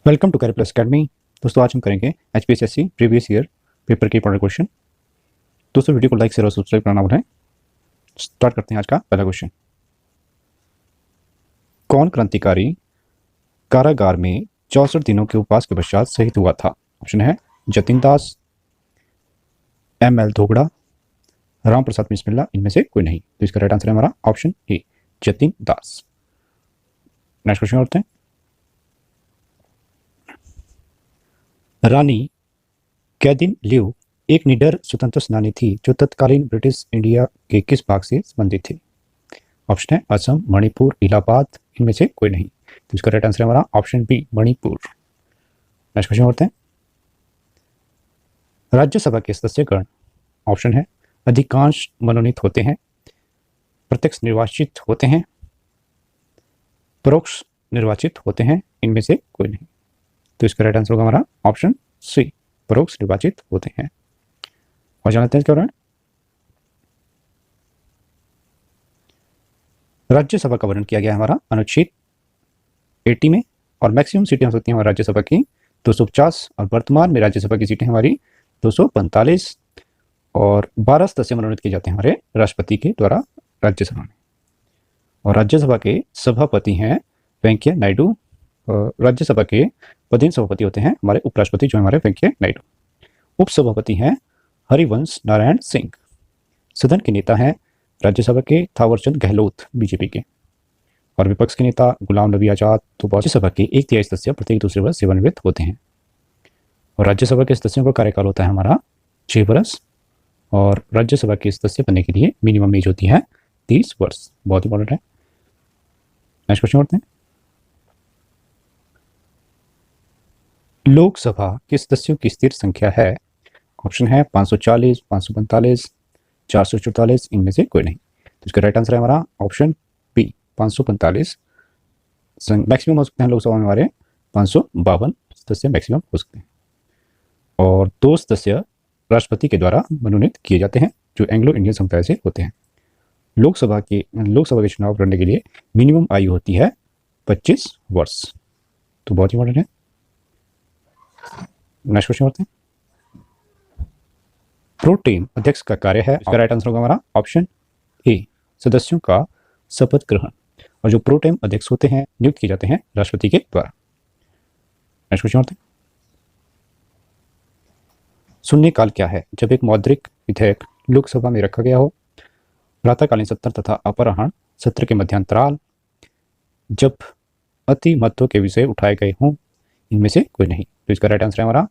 Welcome to Career Plus Academy. दोस्तों, आज हम करेंगे HPSSC प्रीवियस ईयर पेपर के इंपॉर्टेंट क्वेश्चन। दोस्तों, वीडियो को लाइक शेयर और सब्सक्राइब करना ना भूलें। स्टार्ट करते हैं आज का पहला क्वेश्चन। कौन क्रांतिकारी कारागार में 64 दिनों के उपवास के पश्चात शहीद हुआ था? ऑप्शन है जतिन दास, ML धोगड़ा, राम प्रसाद बिस्मिल्ला, इनमें से कोई नहीं। तो इसका राइट आंसर है हमारा ऑप्शन ए, जतिन दास। नेक्स्ट क्वेश्चन करते हैं। रानी कैदिन लिव एक निडर स्वतंत्र सेनानी थी जो तत्कालीन ब्रिटिश इंडिया के किस भाग से संबंधित थी? ऑप्शन है असम, मणिपुर, इलाहाबाद, इनमें से कोई नहीं। तो इसका राइट आंसर है हमारा option B, Manipur. Next question करते हैं। राज्यसभा के सदस्यगण, ऑप्शन है अधिकांश मनोनीत होते हैं, प्रत्यक्ष निर्वाचित होते हैं, परोक्ष निर्वाचित होते हैं, इनमें से कोई नहीं। तो इसका राइट आंसर होगा हमारा ऑप्शन सी, परोक्ष निर्वाचित होते हैं। और जानते हैं क्या हो रहा है। राज्यसभा का वर्णन किया गया है हमारा अनुच्छेद 80 में, और मैक्सिमम सीटें हो सकती हैं हमारी राज्यसभा की 250, और वर्तमान में राज्यसभा की सीटें हमारी 245, और 12 सदस्य मनोनीत किए जाते हैं हमारे राष्ट्रपति के द्वारा राज्यसभा में। और राज्यसभा के सभापति हैं वेंकैया नायडू, और राज्यसभा के पदेन सभापति होते हैं हमारे उपराष्ट्रपति जो हमारे वेंकैया नायडू। उपसभापति हैं हरिवंश नारायण सिंह। सदन के नेता हैं राज्यसभा के थावरचंद गहलोत बीजेपी के, और विपक्ष के नेता गुलाम नबी आजाद। तो राज्यसभा के 1/3 सदस्य प्रत्येक दूसरे वर्ष सेवानिवृत्त होते हैं। और राज्यसभा के सदस्यों का कार्यकाल होता है हमारा 6 वर्ष, और राज्यसभा के सदस्य बनने के लिए मिनिमम एज होती है 30 वर्ष। बहुत इंपॉर्टेंट है। नेक्स्ट क्वेश्चन करते हैं। लोकसभा के सदस्यों की स्थिर संख्या है? ऑप्शन है 540, 545, 444, इनमें से कोई नहीं। तो इसका राइट आंसर है हमारा ऑप्शन बी, 545 मैक्सिमम हो सकते हैं लोकसभा में हमारे 552 सदस्य मैक्सिमम हो सकते हैं। और 2 सदस्य राष्ट्रपति के द्वारा मनोनीत किए जाते हैं जो एंग्लो इंडियन समुदाय से होते हैं। लोकसभा के चुनाव लड़ने के लिए मिनिमम आयु होती है 25 वर्ष। तो बहुत इंपॉर्टेंट है। नेक्स्ट क्वेश्चन करते हैं। प्रोटेम अध्यक्ष का कार्य है, इसका राइट आंसर होगा हमारा ऑप्शन ए, सदस्यों का शपथ ग्रहण। और जो प्रोटेम अध्यक्ष होते हैं नियुक्त किए जाते हैं राष्ट्रपति के द्वारा। नेक्स्ट क्वेश्चन करते हैं। शून्यकाल क्या है? जब एक मौद्रिक विधेयक लोकसभा में रखा गया हो, प्रातःकालीन सत्र तथा अपराह्न सत्र के मध्यांतराल, जब अति महत्व के विषय उठाए गए हों, इनमें से कोई नहीं। तो इसका राइट आंसर है हमारा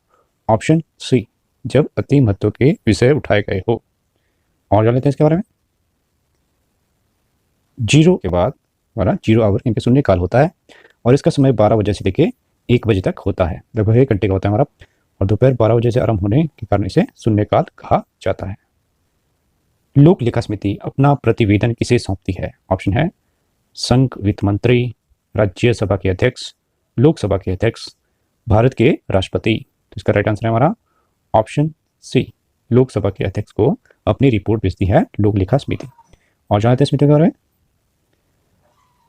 ऑप्शन सी, जब अति महत्व के विषय उठाए गए हो। और जान लेते हैं इसके बारे में। 0 के बाद हमारा 0 आवर इनके शून्यकाल होता है, और इसका समय 12 बजे से लेके 1 बजे तक होता है, लगभग 1 घंटे का होता है हमारा। और दोपहर 12 बजे से आरंभ होने के कारण इसे शून्यकाल कहा जाता है। लोक लेखा समिति अपना प्रतिवेदन किसे सौंपती है? ऑप्शन है संघ वित्त मंत्री, राज्यसभा के अध्यक्ष, लोकसभा के अध्यक्ष, भारत के राष्ट्रपति। तो इसका राइट आंसर है हमारा ऑप्शन सी, लोकसभा के अध्यक्ष को अपनी रिपोर्ट भेजती है लोक लेखा समिति। और जानते हैं समिति के बारे में।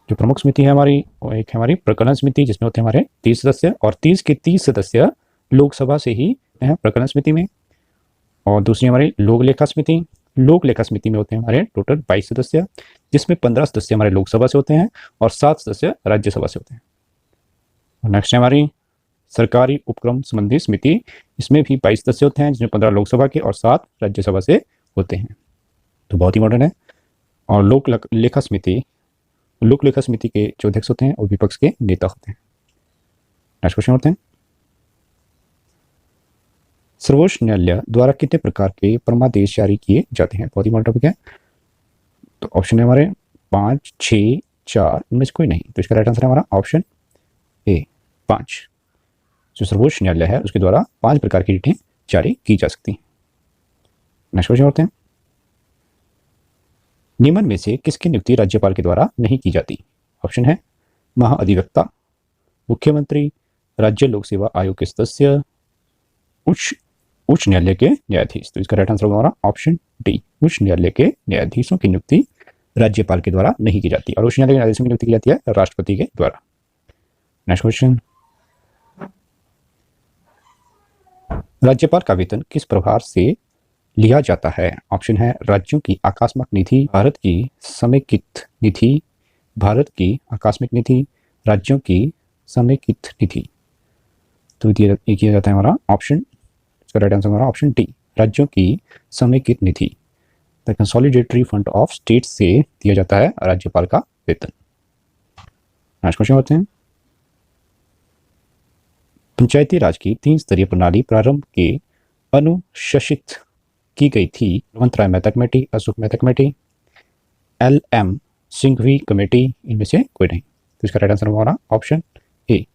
जो प्रमुख समिति है हमारी, वो एक है हमारी प्रकलन समिति, जिसमें होते हैं हमारे 30 सदस्य, और 30 के 30 सदस्य लोकसभा से ही हैं प्रकलन समिति में। और दूसरी हमारी लोक लेखा समिति। लोक लेखा समिति में होते हैं हमारे टोटल 22 सदस्य, जिसमें 15 सदस्य हमारे लोकसभा से होते हैं और 7 सदस्य राज्यसभा से होते हैं। और नेक्स्ट है हमारी सरकारी उपक्रम संबंधी समिति। इसमें भी 22 सदस्य होते हैं, जिसमें 15 लोकसभा के और 7 राज्यसभा से होते हैं। तो बहुत इंपॉर्टेंट है। और लोक लेखा समिति के जो अध्यक्ष होते हैं वो विपक्ष के नेता होते हैं। नेक्स्ट क्वेश्चन होते हैं। सर्वोच्च न्यायालय द्वारा कितने प्रकार के परमादेश जारी किए जाते हैं? बहुत इंपॉर्टेंट टॉपिक है। तो ऑप्शन है हमारे 5, 6, 4, इनमें से कोई नहीं। तो इसका राइट आंसर है हमारा ऑप्शन ए, 5। जो सर्वोच्च न्यायालय है उसके द्वारा 5 प्रकार की रिटें जारी की जा सकती हैं। नेक्स्ट क्वेश्चन होते हैं। निम्न में से किसकी नियुक्ति राज्यपाल के द्वारा नहीं की जाती? ऑप्शन है महाअधिवक्ता, मुख्यमंत्री, राज्य लोक सेवा आयोग के सदस्य, उच्च न्यायालय के न्यायाधीश। तो इसका राइट आंसर होगा हमारा ऑप्शन डी, उच्च न्यायालय के न्यायाधीशों की नियुक्ति राज्यपाल के द्वारा नहीं की जाती, और उच्च न्यायालय के न्यायाधीशों की नियुक्ति की जाती है राष्ट्रपति के द्वारा। Next question. राज्यपाल का वेतन किस प्रकार से लिया जाता है? ऑप्शन है राज्यों की आकस्मिक निधि, भारत की समेकित निधि, भारत की आकस्मिक निधि, राज्यों की समेकित निधि। तो ये किया जाता है हमारा ऑप्शन, इसका राइट आंसर हमारा ऑप्शन डी, राज्यों की समेकित निधि। द कंसोलिडेटरी फंड ऑफ स्टेट से दिया जाता है राज्यपाल का वेतन। नेक्स्ट क्वेश्चन होते हैं, पंचायती राज की 3 स्तरीय प्रणाली प्रारंभ के अनुशंसित की गई थी। Balwant Rai Mehta committee, Ashok Mehta committee, LM Singhvi committee, इनमें से कोई नहीं। तो इसका राइट आंसर हमारा option A,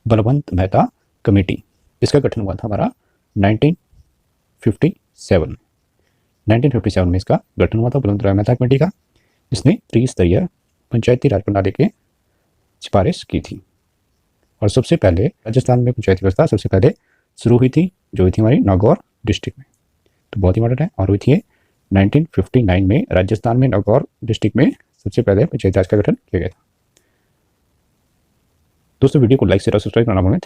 Balwant Mehta committee. इसका गठन हुआ था हमारा 1957 में इसका गठन हुआ था बलवंत राय मेहता कमेटी का, जिसने त्रिस्तरीय पंचायती राज प्रणाली की सिफारिश की थी। और सबसे पहले राजस्थान में पंचायती व्यवस्था सबसे पहले शुरू हुई थी, जो हुई थी हमारी नागौर डिस्ट्रिक्ट में। तो बहुत इंपॉर्टेंट है, और हुई थी 1959 में राजस्थान में नागौर डिस्ट्रिक्ट में सबसे पहले पंचायती राज का गठन किया गया था। दोस्तों वीडियो को लाइक शेयर और सब्सक्राइब करना भूलें।